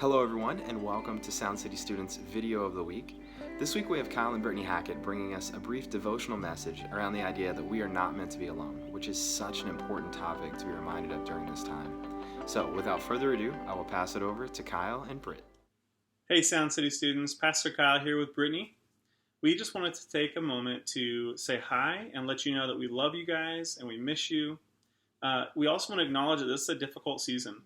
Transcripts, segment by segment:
Hello everyone, and welcome to Sound City Students' Video of the Week. This week we have Kyle and Brittany Hackett bringing us a brief devotional message around the idea that we are not meant to be alone, which is such an important topic to be reminded of during this time. So, without further ado, I will pass it over to Kyle and Britt. Hey Sound City students, Pastor Kyle here with Brittany. We just wanted to take a moment to say hi and let you know that we love you guys and we miss you. We also want to acknowledge that this is a difficult season.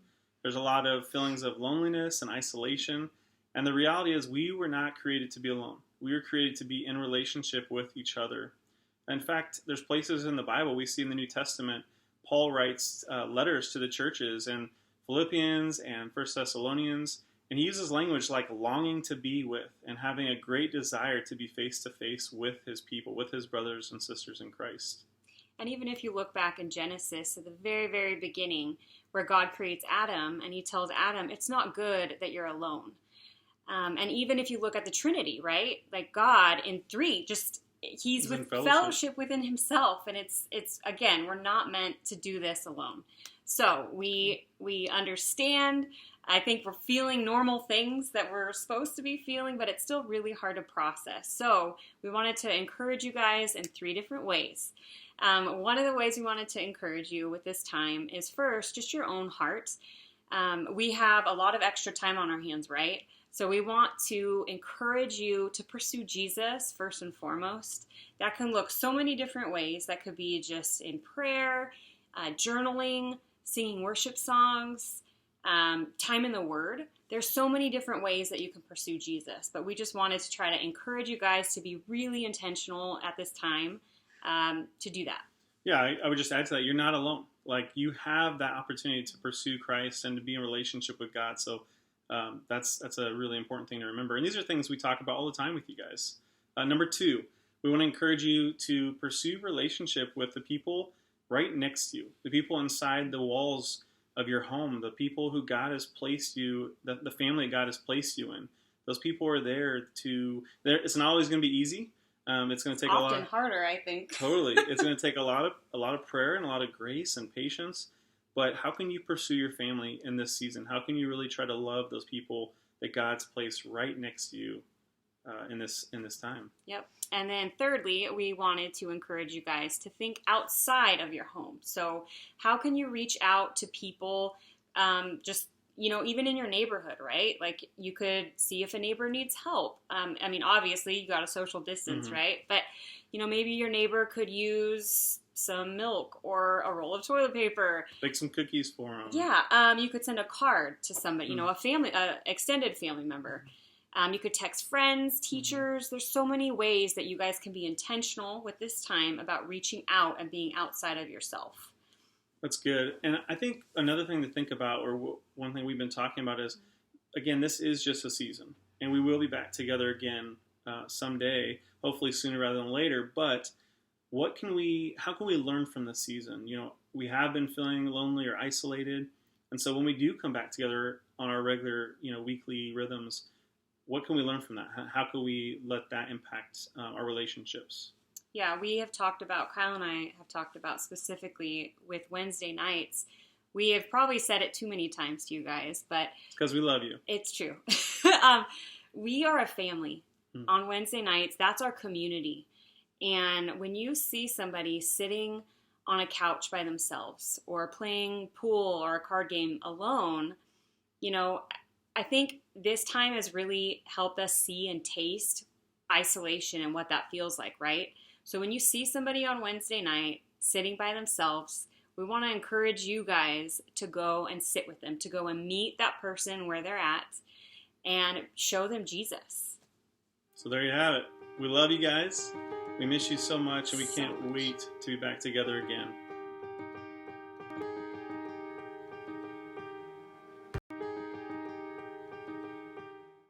There's a lot of feelings of loneliness and isolation, and the reality is we were not created to be alone. We were created to be in relationship with each other. In fact, there's places in the Bible we see in the New Testament, Paul writes letters to the churches in Philippians and 1 Thessalonians, and he uses language like longing to be with and having a great desire to be face to face with his people, with his brothers and sisters in Christ. And even if you look back in Genesis at the very, very beginning, where God creates Adam and he tells Adam, it's not good that you're alone. And even if you look at the Trinity, right? Like God in three, he's with fellowship within himself. And it's again, we're not meant to do this alone. So we understand. I think we're feeling normal things that we're supposed to be feeling, but it's still really hard to process. So we wanted to encourage you guys in 3 different ways. One of the ways we wanted to encourage you with this time is first, just your own heart. We have a lot of extra time on our hands, right? So we want to encourage you to pursue Jesus first and foremost. That can look so many different ways. That could be just in prayer, journaling, singing worship songs, time in the Word. There's so many different ways that you can pursue Jesus, but we just wanted to try to encourage you guys to be really intentional at this time to do that. Yeah, I would just add to that, you're not alone. Like, you have that opportunity to pursue Christ and to be in relationship with God. So that's a really important thing to remember. And these are things we talk about all the time with you guys. Number 2, we want to encourage you to pursue relationship with the people right next to you, the people inside the walls of your home, the people who God has placed you, the family God has placed you in. Those people are there it's not always going to be easy. It's going to take often harder, I think. Totally. It's going to take a lot of prayer and a lot of grace and patience. But how can you pursue your family in this season? How can you really try to love those people that God's placed right next to you in this time? Yep. And then thirdly, we wanted to encourage you guys to think outside of your home. So how can you reach out to people even in your neighborhood, right? Like, you could see if a neighbor needs help. Obviously you got to social distance, right? But, maybe your neighbor could use some milk or a roll of toilet paper. Bake some cookies for them. Yeah. You could send a card to somebody, extended family member. You could text friends, teachers. There's so many ways that you guys can be intentional with this time about reaching out and being outside of yourself. That's good. And I think another thing to think about, or one thing we've been talking about is, again, this is just a season. And we will be back together again someday, hopefully sooner rather than later. But how can we learn from this season? We have been feeling lonely or isolated. And so when we do come back together on our regular, weekly rhythms, what can we learn from that? How can we let that impact our relationships? Yeah, Kyle and I have talked about specifically with Wednesday nights. We have probably said it too many times to you guys, but it's because we love you. It's true. We are a family on Wednesday nights. That's our community. And when you see somebody sitting on a couch by themselves or playing pool or a card game alone, I think this time has really helped us see and taste isolation and what that feels like, right? So when you see somebody on Wednesday night sitting by themselves, we want to encourage you guys to go and sit with them, to go and meet that person where they're at and show them Jesus. So there you have it. We love you guys. We miss you so much, and we can't wait to be back together again.